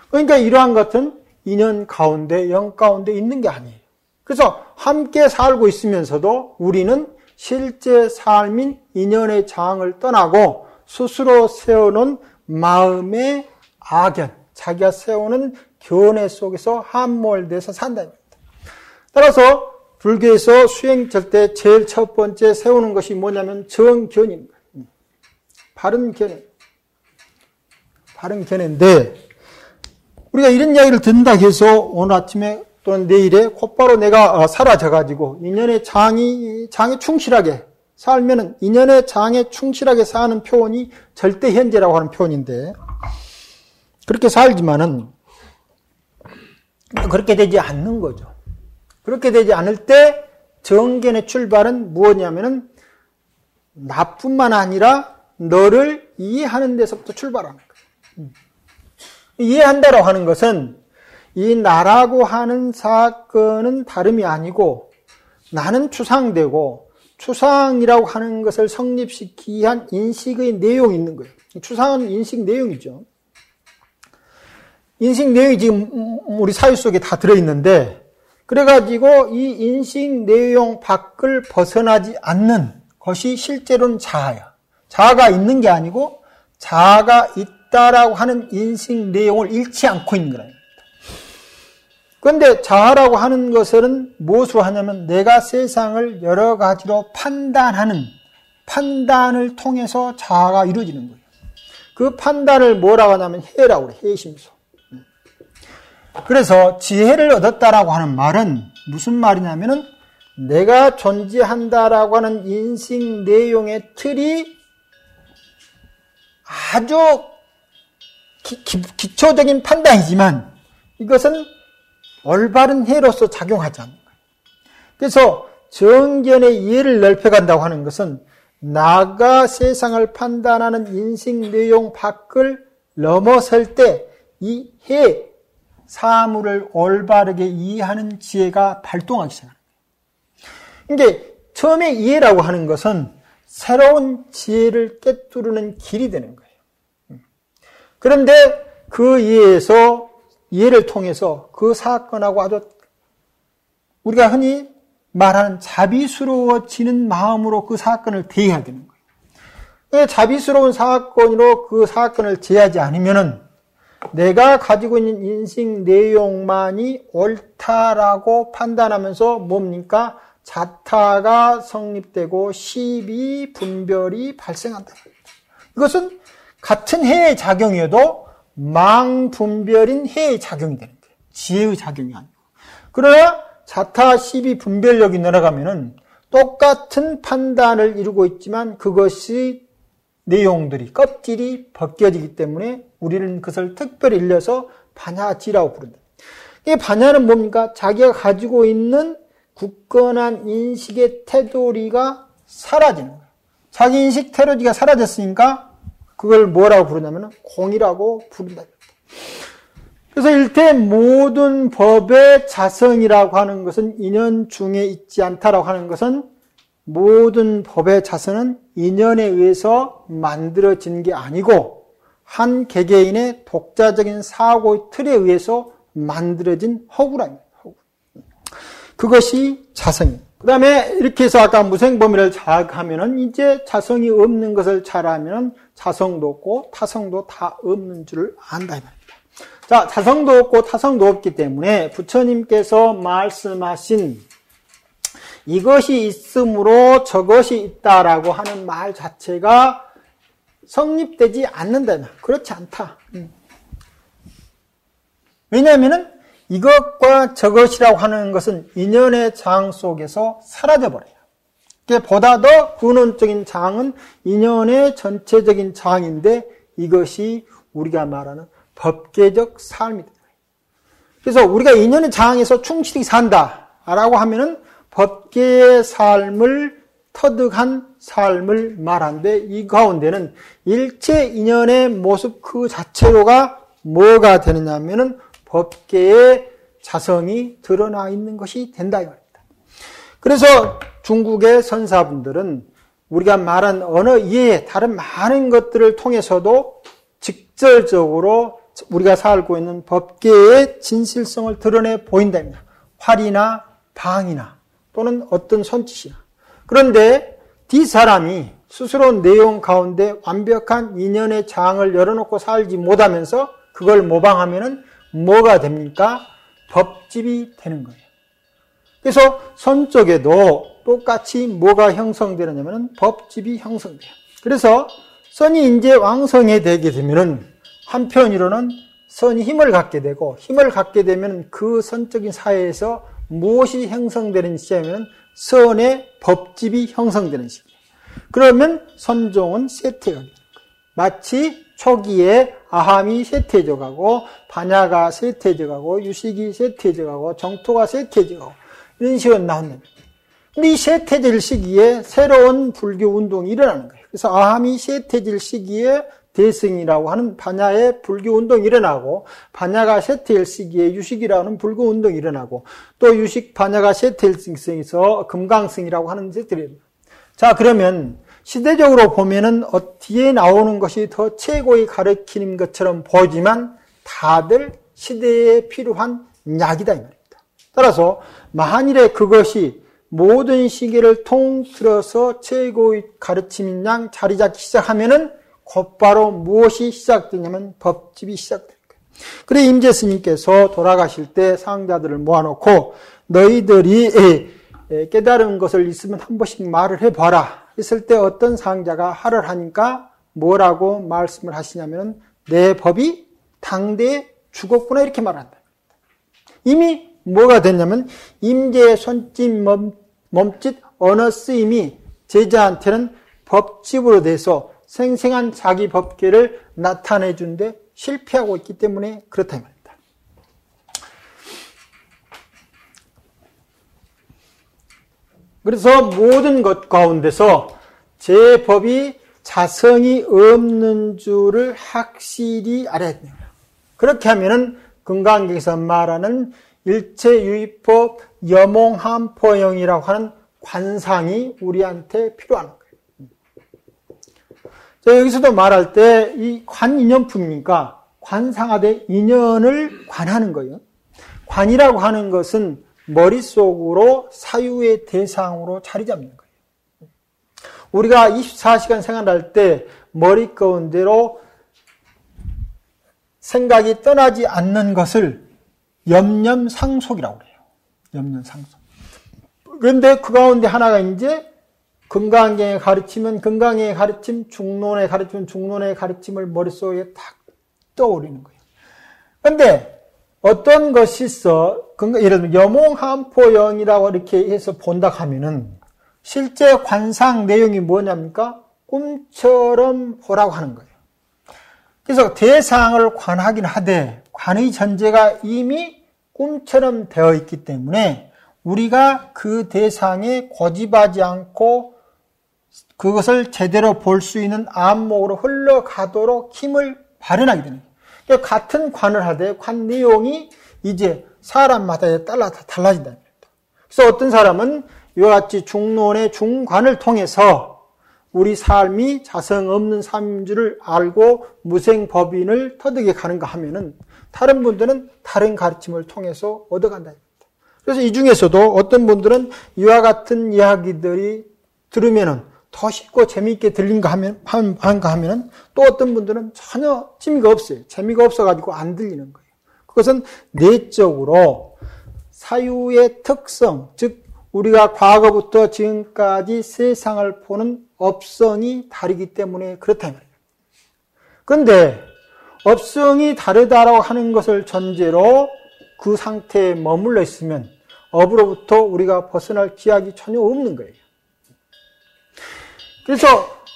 그러니까 이러한 것은 인연 가운데, 영 가운데 있는 게 아니에요. 그래서 함께 살고 있으면서도 우리는 실제 삶인 인연의 장을 떠나고 스스로 세워놓은 마음의 악연, 자기가 세우는 견해 속에서 함몰돼서 산다는 겁니다. 따라서 불교에서 수행할 때 제일 첫 번째 세우는 것이 뭐냐면 정견인 거예요. 바른 견해. 바른 견해인데 우리가 이런 이야기를 듣는다 해서 오늘 아침에 또는 내일에 곧바로 내가 사라져가지고 인연의 장에 충실하게 살면은 인연의 장에 충실하게 사는 표현이 절대현재라고 하는 표현인데 그렇게 살지만은 그렇게 되지 않는 거죠. 그렇게 되지 않을 때 정견의 출발은 무엇이냐면은 나뿐만 아니라 너를 이해하는 데서부터 출발하는 거예요. 이해한다라고 하는 것은 이 나라고 하는 사건은 다름이 아니고 나는 추상되고 추상이라고 하는 것을 성립시키기 위한 인식의 내용이 있는 거예요. 추상은 인식 내용이죠. 인식 내용이 지금 우리 사유 속에 다 들어있는데 그래가지고 이 인식 내용 밖을 벗어나지 않는 것이 실제로는 자아야. 자아가 있는 게 아니고 자아가 있다라고 하는 인식 내용을 잃지 않고 있는 거랍니다. 그런데 자아라고 하는 것은 무엇으로 하냐면 내가 세상을 여러 가지로 판단을 통해서 자아가 이루어지는 거예요. 그 판단을 뭐라고 하냐면 해라고 그래요. 해심소. 그래서 지혜를 얻었다라고 하는 말은 무슨 말이냐면은 내가 존재한다라고 하는 인식 내용의 틀이 아주 기초적인 판단이지만 이것은 올바른 해로서 작용하지 않는 거예요. 그래서 정견의 이해를 넓혀간다고 하는 것은 나가 세상을 판단하는 인식 내용 밖을 넘어설 때 이 해, 사물을 올바르게 이해하는 지혜가 발동하기 시작합니다. 그러니까 처음에 이해라고 하는 것은 새로운 지혜를 꿰뚫는 길이 되는 거예요. 그런데 그 이해를 통해서 그 사건하고 아주 우리가 흔히 말하는 자비스러워지는 마음으로 그 사건을 대해야 되는 거예요. 자비스러운 사건으로 그 사건을 대하지 않으면은 내가 가지고 있는 인식 내용만이 옳다라고 판단하면서 뭡니까? 자타가 성립되고 시비, 분별이 발생한다. 이것은 같은 해의 작용이어도 망분별인 해의 작용이 되는 거예요. 지혜의 작용이 아니고. 그러나 자타, 시비, 분별력이 늘어가면은 똑같은 판단을 이루고 있지만 그것이 내용들이, 껍질이 벗겨지기 때문에 우리는 그것을 특별히 일러서 반야지라고 부른다. 이 반야는 뭡니까? 자기가 가지고 있는 굳건한 인식의 테두리가 사라지는 거예요. 자기 인식 테두리가 사라졌으니까 그걸 뭐라고 부르냐면 공이라고 부른다. 그래서 일태 모든 법의 자성이라고 하는 것은 인연 중에 있지 않다라고 하는 것은 모든 법의 자성은 인연에 의해서 만들어진 게 아니고 한 개개인의 독자적인 사고의 틀에 의해서 만들어진 허구랍니다. 허구. 그것이 자성입니다. 그 다음에 이렇게 해서 아까 무생범위를 자각하면은 이제 자성이 없는 것을 잘 알면 자성도 없고 타성도 다 없는 줄을 안다. 자, 자성도 없고 타성도 없기 때문에 부처님께서 말씀하신 이것이 있으므로 저것이 있다라고 하는 말 자체가 성립되지 않는다. 그렇지 않다. 왜냐하면은 이것과 저것이라고 하는 것은 인연의 장 속에서 사라져버려요. 보다 더 근원적인 장은 인연의 전체적인 장인데 이것이 우리가 말하는 법계적 삶이다. 그래서 우리가 인연의 장에서 충실히 산다라고 하면은 법계의 삶을 터득한 삶을 말하는데, 이 가운데는 일체 인연의 모습 그 자체로가 뭐가 되느냐 하면은 법계의 자성이 드러나 있는 것이 된다 이 말입니다. 그래서 중국의 선사분들은 우리가 말한 언어 이외에 다른 많은 것들을 통해서도 직접적으로 우리가 살고 있는 법계의 진실성을 드러내 보인답니다. 활이나 방이나 또는 어떤 손짓이나. 그런데 뒷사람이 스스로 내용 가운데 완벽한 인연의 장을 열어놓고 살지 못하면서 그걸 모방하면은 뭐가 됩니까? 법집이 되는 거예요. 그래서 선 쪽에도 똑같이 뭐가 형성되느냐면 법집이 형성돼요. 그래서 선이 이제 왕성해 되게 되면은 한편으로는 선이 힘을 갖게 되고, 힘을 갖게 되면 그 선적인 사회에서 무엇이 형성되는 시점이면 선의 법집이 형성되는 시기예요. 그러면 선종은 쇠퇴가 되는 거예요. 마치 초기에 아함이 쇠퇴져 가고, 반야가 쇠퇴져 가고, 유식이 쇠퇴져 가고, 정토가 쇠퇴져 가고, 이런 식으로 나온답니다. 근데 이 쇠퇴질 시기에 새로운 불교 운동이 일어나는 거예요. 그래서 아함이 쇠퇴질 시기에 대승이라고 하는 반야의 불교 운동이 일어나고, 반야가 쇠퇴일 시기에 유식이라고 하는 불교 운동이 일어나고, 또 유식 반야가 쇠퇴일 시기에서 금강승이라고 하는 것들이 일어나요. 자, 그러면 시대적으로 보면은 뒤에 나오는 것이 더 최고의 가르치는 것처럼 보이지만 다들 시대에 필요한 약이다 이 말입니다. 따라서 만일에 그것이 모든 시기를 통틀어서 최고의 가르침인 양 자리 잡기 시작하면은 곧바로 무엇이 시작되냐면 법집이 시작될 거예요. 그래 임재 스님께서 돌아가실 때 상자들을 모아놓고 너희들이 깨달은 것을 있으면 한 번씩 말을 해봐라 했을 때 어떤 상자가 하를 하니까 뭐라고 말씀을 하시냐면 내 법이 당대에 죽었구나 이렇게 말한다. 이미 뭐가 됐냐면 임재의 손짓 몸짓 언어 쓰임이 제자한테는 법집으로 돼서 생생한 자기 법계를 나타내 준데 실패하고 있기 때문에 그렇다 이 말입니다. 그래서 모든 것 가운데서 제 법이 자성이 없는 줄을 확실히 알아야 됩니다. 그렇게 하면은 금강경에서 말하는 일체유의법 여몽한포영이라고 하는 관상이 우리한테 필요한 거예요. 자, 여기서도 말할 때 이 관인연품이니까 관상하되 인연을 관하는 거예요. 관이라고 하는 것은 머릿속으로 사유의 대상으로 자리 잡는 거예요. 우리가 24시간 생활할 때 머리 가운데로 생각이 떠나지 않는 것을 염념상속이라고 그래요. 염념상속. 그런데 그 가운데 하나가 이제 금강경의 가르치면 금강경의 가르침, 중론의 가르치면 중론의 가르침을 머릿속에 딱 떠오르는 거예요. 그런데 어떤 것이 있어, 예를 들면 여몽한포영이라고 이렇게 해서 본다 하면은 실제 관상 내용이 뭐냐니까 꿈처럼 보라고 하는 거예요. 그래서 대상을 관하긴 하되 관의 전제가 이미 꿈처럼 되어 있기 때문에 우리가 그 대상에 고집하지 않고 그것을 제대로 볼 수 있는 안목으로 흘러가도록 힘을 발현하게 되는 거예요. 그러니까 같은 관을 하되 관 내용이 이제 사람마다 따라 달라진다는 겁니다. 그래서 어떤 사람은 이와 같이 중론의 중관을 통해서 우리 삶이 자성 없는 삶인 줄을 알고 무생법인을 터득해 가는가 하면은 다른 분들은 다른 가르침을 통해서 얻어간다. 그래서 이 중에서도 어떤 분들은 이와 같은 이야기들이 들으면은 더 쉽고 재미있게 들린가 하면은 또 어떤 분들은 전혀 재미가 없어요. 재미가 없어가지고 안 들리는 거예요. 그것은 내적으로 사유의 특성, 즉 우리가 과거부터 지금까지 세상을 보는 업성이 다르기 때문에 그렇다 이 말이에요. 그런데 업성이 다르다라고 하는 것을 전제로 그 상태에 머물러 있으면 업으로부터 우리가 벗어날 기약이 전혀 없는 거예요. 그래서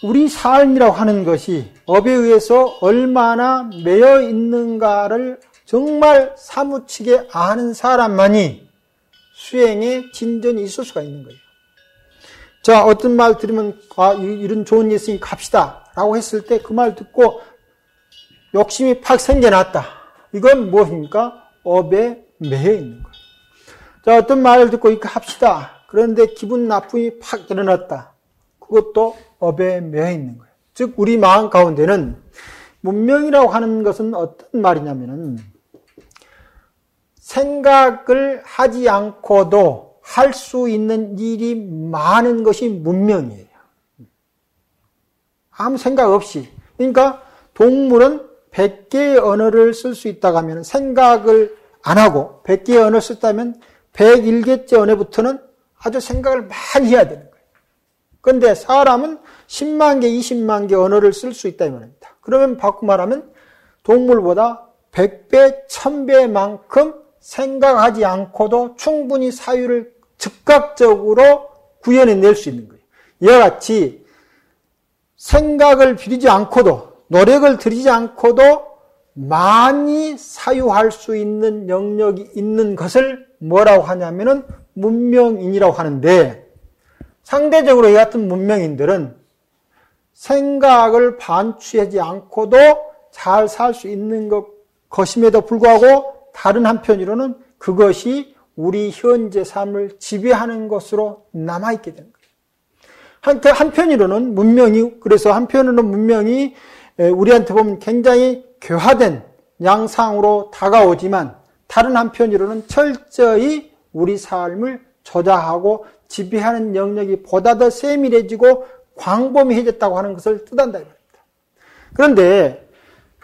우리 삶이라고 하는 것이 업에 의해서 얼마나 매여 있는가를 정말 사무치게 아는 사람만이 수행에 진전이 있을 수가 있는 거예요. 자, 어떤 말 들으면 이런 좋은 일 있으니 갑시다 라고 했을 때 그 말 듣고 욕심이 팍 생겨났다. 이건 무엇입니까? 업에 매여 있는 거예요. 자, 어떤 말을 듣고 이렇게 합시다. 그런데 기분 나쁨이 팍 일어났다. 그것도 업에 매여 있는 거예요. 즉 우리 마음 가운데는 문명이라고 하는 것은 어떤 말이냐면은 생각을 하지 않고도 할 수 있는 일이 많은 것이 문명이에요. 아무 생각 없이. 그러니까 동물은 100개의 언어를 쓸 수 있다고 하면 생각을 안 하고 100개의 언어를 썼다면 101개째 언어부터는 아주 생각을 많이 해야 되는 거예요. 그런데 사람은 10만 개, 20만 개 언어를 쓸 수 있다 이 말입니다. 그러면 바꾸고 말하면 동물보다 100배, 1000배만큼 생각하지 않고도 충분히 사유를 즉각적으로 구현해낼 수 있는 거예요. 이와 같이 생각을 들이지 않고도 노력을 들이지 않고도 많이 사유할 수 있는 영역이 있는 것을 뭐라고 하냐면은 문명인이라고 하는데 상대적으로 이 같은 문명인들은 생각을 반추하지 않고도 잘 살 수 있는 것임에도 불구하고 다른 한편으로는 그것이 우리 현재 삶을 지배하는 것으로 남아있게 되는 거예요. 한편으로는 문명이, 그래서 한편으로는 문명이 우리한테 보면 굉장히 교화된 양상으로 다가오지만 다른 한편으로는 철저히 우리 삶을 조작하고 지배하는 영역이 보다 더 세밀해지고 광범위해졌다고 하는 것을 뜻한다. 그런데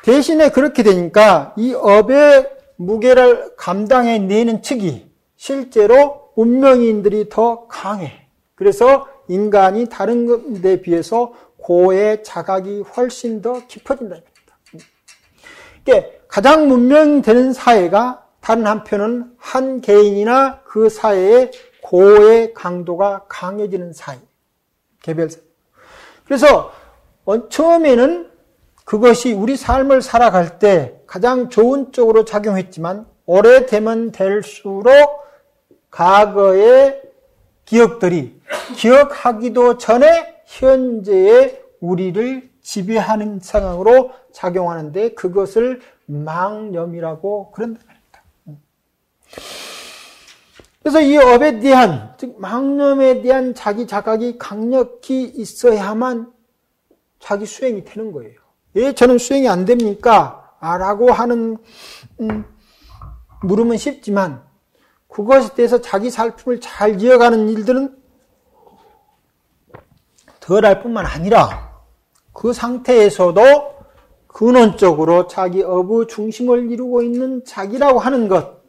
대신에 그렇게 되니까 이 업의 무게를 감당해내는 측이 실제로 문명인들이 더 강해. 그래서 인간이 다른 데 비해서 고의 자각이 훨씬 더 깊어진다. 그러니까 가장 문명되는 사회가 다른 한편은 한 개인이나 그 사회의 고의 강도가 강해지는 사회. 개별사회. 그래서 처음에는 그것이 우리 삶을 살아갈 때 가장 좋은 쪽으로 작용했지만 오래되면 될수록 과거의 기억들이 기억하기도 전에 현재의 우리를 지배하는 상황으로 작용하는데 그것을 망념이라고 그런다 말입니다. 그래서 이 업에 대한, 즉 망념에 대한 자기 자각이 강력히 있어야만 자기 수행이 되는 거예요. 왜 저는 수행이 안 됩니까? 라고 하는 물으면 쉽지만 그것에 대해서 자기 살핌을 잘 이어가는 일들은 덜할 뿐만 아니라 그 상태에서도 근원적으로 자기 업의 중심을 이루고 있는 자기라고 하는 것,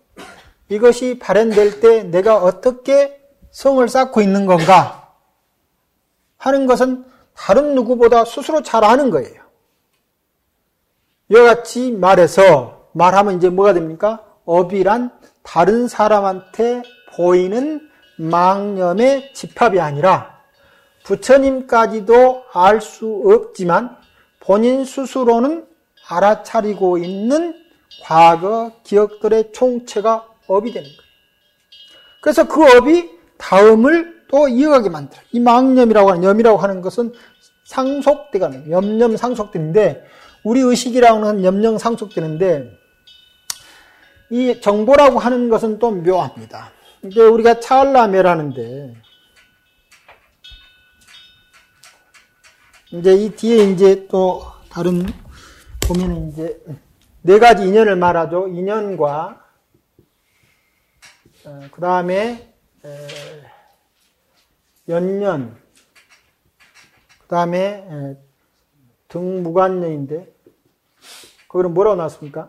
이것이 발현될 때 내가 어떻게 성을 쌓고 있는 건가 하는 것은 다른 누구보다 스스로 잘 아는 거예요. 이와 같이 말하면 이제 뭐가 됩니까? 업이란 다른 사람한테 보이는 망념의 집합이 아니라 부처님까지도 알 수 없지만 본인 스스로는 알아차리고 있는 과거 기억들의 총체가 업이 되는 거예요. 그래서 그 업이 다음을 또 이어가게 만들어요. 이 망념이라고 하는, 염이라고 하는 것은 상속되가는, 염념 상속되는데 우리 의식이라고 하는 염념 상속되는데 이 정보라고 하는 것은 또 묘합니다. 이제 우리가 찰나매라는데 이제 이 뒤에 이제 또 다른 보면 이제 네 가지 인연을 말하죠. 인연과 그 다음에 연년, 그 다음에 등무관년인데 거기는 뭐라고 나왔습니까?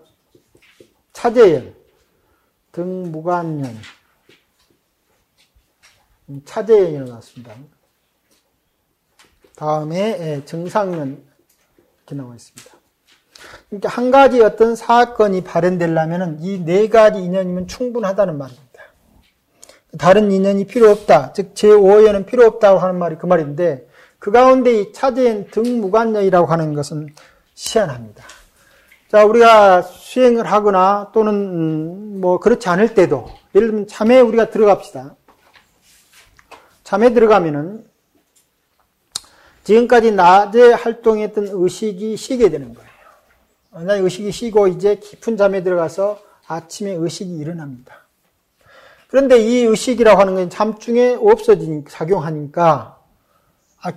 차제연, 등무관년, 차제연이라고 나왔습니다. 다음에 정상년 이렇게 나와 있습니다. 그러니까 한 가지 어떤 사건이 발현되려면 이 네 가지 인연이면 충분하다는 말입니다. 다른 인연이 필요 없다. 즉 제5연은 필요 없다고 하는 말이 그 말인데 그 가운데 이 차제연 등무관년이라고 하는 것은 희한합니다. 자, 우리가 수행을 하거나 또는 뭐 그렇지 않을 때도, 예를 들면 잠에 우리가 들어갑시다. 잠에 들어가면은 지금까지 낮에 활동했던 의식이 쉬게 되는 거예요. 낮에 의식이 쉬고 이제 깊은 잠에 들어가서 아침에 의식이 일어납니다. 그런데 이 의식이라고 하는 건 잠 중에 없어지니까, 작용하니까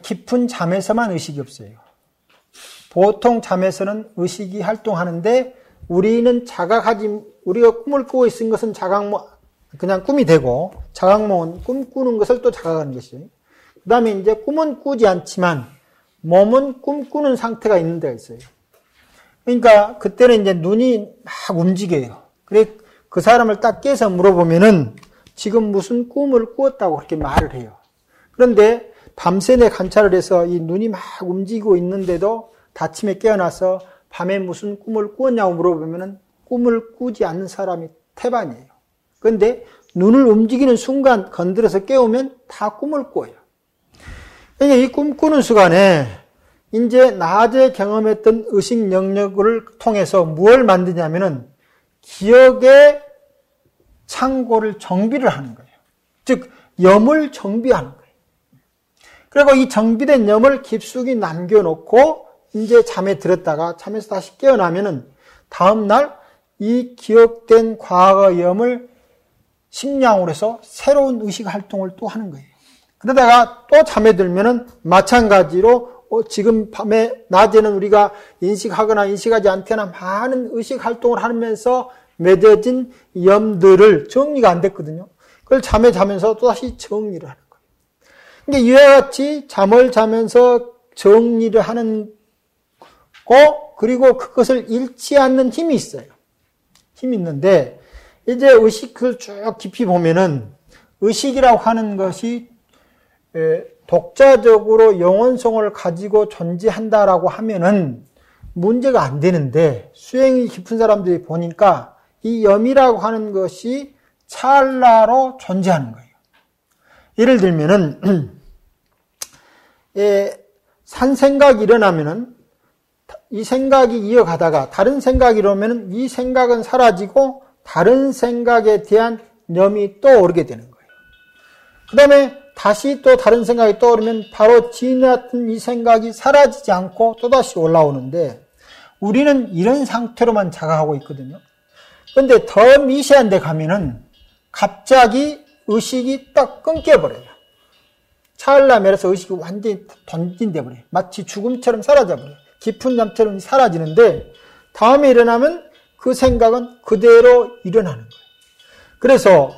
깊은 잠에서만 의식이 없어요. 보통 잠에서는 의식이 활동하는데 우리가 꿈을 꾸고 있는 것은 그냥 꿈이 되고, 자각몽은 꿈꾸는 것을 또 자각하는 것이에요. 그 다음에 이제 꿈은 꾸지 않지만 몸은 꿈꾸는 상태가 있는 데가 있어요. 그러니까 그때는 이제 눈이 막 움직여요. 그래 그 사람을 딱 깨서 물어보면은 지금 무슨 꿈을 꾸었다고 그렇게 말을 해요. 그런데 밤새내 관찰을 해서 이 눈이 막 움직이고 있는데도 아침에 깨어나서 밤에 무슨 꿈을 꾸었냐고 물어보면은 꿈을 꾸지 않는 사람이 태반이에요. 그런데 눈을 움직이는 순간 건드려서 깨우면 다 꿈을 꿔요. 그러니까 이 꿈꾸는 순간에 이제 낮에 경험했던 의식 영역을 통해서 무엇을 만드냐면은 기억의 창고를 정비를 하는 거예요. 즉 염을 정비하는 거예요. 그리고 이 정비된 염을 깊숙이 남겨놓고 이제 잠에 들었다가 잠에서 다시 깨어나면은 다음날 이 기억된 과거 염을 식량으로 해서 새로운 의식 활동을 또 하는 거예요. 그러다가 또 잠에 들면은 마찬가지로 지금 낮에는 우리가 인식하거나 인식하지 않거나 많은 의식 활동을 하면서 맺어진 염들을 정리가 안 됐거든요. 그걸 잠에 자면서 또다시 정리를 하는 거예요. 그러니까 이와 같이 잠을 자면서 정리를 하는 그리고 그것을 잃지 않는 힘이 있어요. 힘이 있는데 이제 의식을 쭉 깊이 보면은 의식이라고 하는 것이 독자적으로 영원성을 가지고 존재한다라고 하면은 문제가 안 되는데 수행이 깊은 사람들이 보니까 이 염이라고 하는 것이 찰나로 존재하는 거예요. 예를 들면은 산 생각이 일어나면은 이 생각이 이어가다가 다른 생각이 일어나면은 이 생각은 사라지고 다른 생각에 대한 염이 떠오르게 되는 거예요. 그 다음에 다시 또 다른 생각이 떠오르면 바로 지나갔던 이 생각이 사라지지 않고 또다시 올라오는데 우리는 이런 상태로만 자각하고 있거든요. 그런데 더 미세한 데 가면은 갑자기 의식이 딱 끊겨버려요. 찰나면서 의식이 완전히 던진돼 버려요. 마치 죽음처럼 사라져버려요. 깊은 잠처럼 사라지는데 다음에 일어나면 그 생각은 그대로 일어나는 거예요. 그래서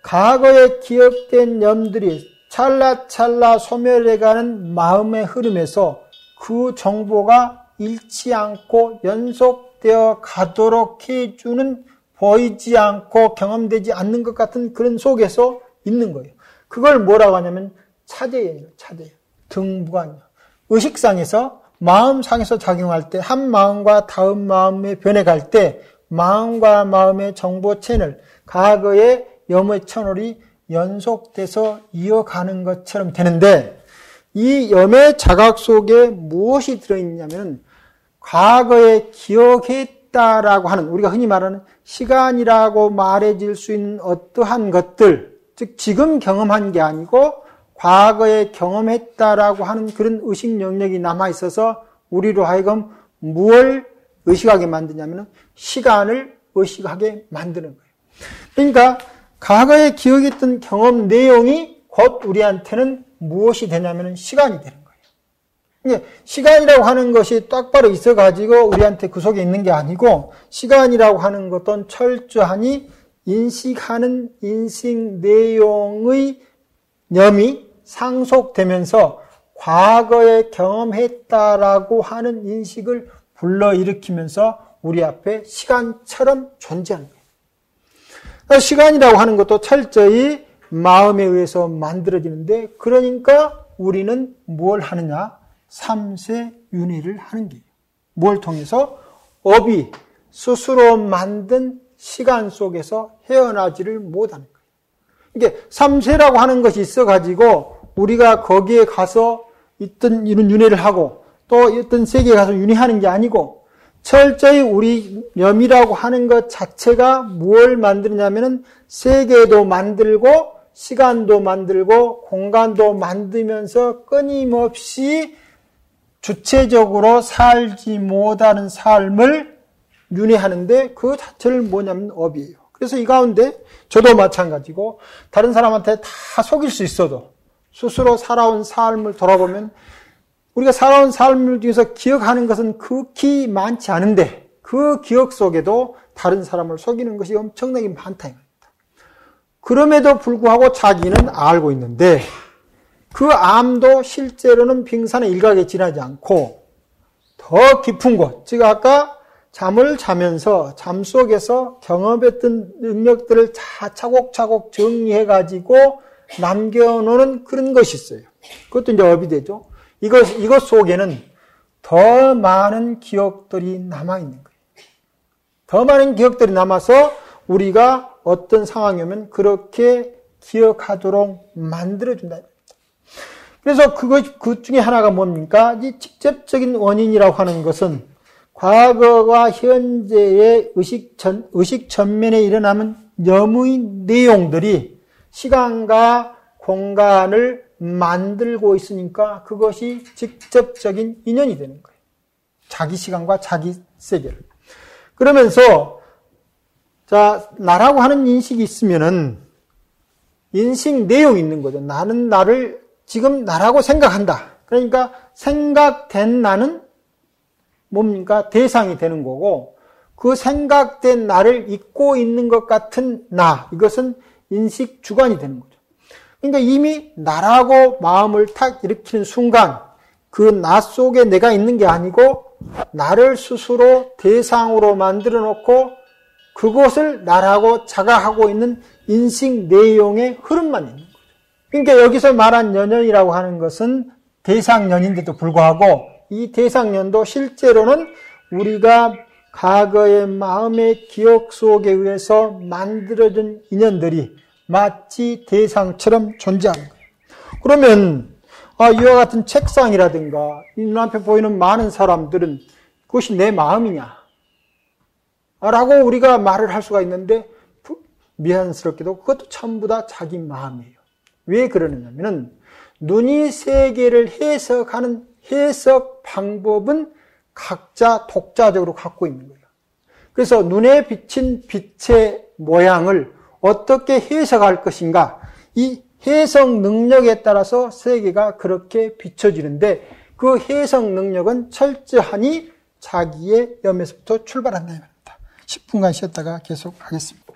과거에 기억된 염들이 찰나찰나 소멸해가는 마음의 흐름에서 그 정보가 잃지 않고 연속되어 가도록 해주는 보이지 않고 경험되지 않는 것 같은 그런 속에서 있는 거예요. 그걸 뭐라고 하냐면 차제예요. 차제. 등부관이요. 의식상에서 마음상에서 작용할 때 한 마음과 다음 마음의 변해갈 때 마음과 마음의 정보 채널, 과거의 염의 채널이 연속돼서 이어가는 것처럼 되는데 이 염의 자각 속에 무엇이 들어있냐면 과거에 기억했다라고 하는 우리가 흔히 말하는 시간이라고 말해질 수 있는 어떠한 것들, 즉 지금 경험한 게 아니고 과거에 경험했다라고 하는 그런 의식 영역이 남아있어서 우리로 하여금 무엇을 의식하게 만드냐면 시간을 의식하게 만드는 거예요. 그러니까 과거에 기억했던 경험 내용이 곧 우리한테는 무엇이 되냐면 시간이 되는 거예요. 그러니까 시간이라고 하는 것이 똑바로 있어가지고 우리한테 그 속에 있는 게 아니고 시간이라고 하는 것은 철저하니 인식하는 인식 내용의 염이 상속되면서 과거에 경험했다라고 하는 인식을 불러일으키면서 우리 앞에 시간처럼 존재하는 거예요. 그러니까 시간이라고 하는 것도 철저히 마음에 의해서 만들어지는데 그러니까 우리는 뭘 하느냐? 삼세윤회를 하는 거예요. 뭘 통해서? 업이 스스로 만든 시간 속에서 헤어나지를 못하는 거예요. 이게 삼세라고 하는 것이 있어가지고 우리가 거기에 가서 있던 이런 윤회를 하고 또 어떤 세계에 가서 윤회하는 게 아니고 철저히 우리 염이라고 하는 것 자체가 무엇을 만드냐면은 세계도 만들고 시간도 만들고 공간도 만들면서 끊임없이 주체적으로 살지 못하는 삶을 윤회하는데 그 자체를 뭐냐면 업이에요. 그래서 이 가운데 저도 마찬가지고 다른 사람한테 다 속일 수 있어도 스스로 살아온 삶을 돌아보면 우리가 살아온 삶을 중에서 기억하는 것은 극히 많지 않은데 그 기억 속에도 다른 사람을 속이는 것이 엄청나게 많다 이 말입니다. 그럼에도 불구하고 자기는 알고 있는데 그 암도 실제로는 빙산의 일각에 지나지 않고 더 깊은 곳, 즉 아까 잠을 자면서 잠 속에서 경험했던 능력들을 차곡차곡 정리해가지고 남겨놓는 그런 것이 있어요. 그것도 이제 업이 되죠. 이것 속에는 더 많은 기억들이 남아있는 거예요. 더 많은 기억들이 남아서 우리가 어떤 상황이 오면 그렇게 기억하도록 만들어준다. 그래서 그 중에 하나가 뭡니까? 이 직접적인 원인이라고 하는 것은 과거와 현재의 의식 전면에 일어나는 염의 내용들이 시간과 공간을 만들고 있으니까 그것이 직접적인 인연이 되는 거예요. 자기 시간과 자기 세계를. 그러면서 자, 나라고 하는 인식이 있으면은 인식 내용이 있는 거죠. 나는 나를 지금 나라고 생각한다. 그러니까 생각된 나는 뭡니까? 대상이 되는 거고 그 생각된 나를 잊고 있는 것 같은 나, 이것은 인식 주관이 되는 거죠. 그러니까 이미 나라고 마음을 탁 일으키는 순간 그 나 속에 내가 있는 게 아니고 나를 스스로 대상으로 만들어 놓고 그것을 나라고 자각하고 있는 인식 내용의 흐름만 있는 거죠. 그러니까 여기서 말한 연연이라고 하는 것은 대상연인데도 불구하고 이 대상연도 실제로는 우리가 과거의 마음의 기억 속에 의해서 만들어진 인연들이 마치 대상처럼 존재하는 거예요. 그러면 이와 같은 책상이라든가 이 눈앞에 보이는 많은 사람들은 그것이 내 마음이냐? 라고 우리가 말을 할 수가 있는데 미안스럽게도 그것도 전부 다 자기 마음이에요. 왜 그러느냐면 눈이 세계를 해석하는 해석 방법은 각자 독자적으로 갖고 있는 거예요. 그래서 눈에 비친 빛의 모양을 어떻게 해석할 것인가, 이 해석 능력에 따라서 세계가 그렇게 비춰지는데 그 해석 능력은 철저하니 자기의 염에서부터 출발한다. 10분간 쉬었다가 계속하겠습니다.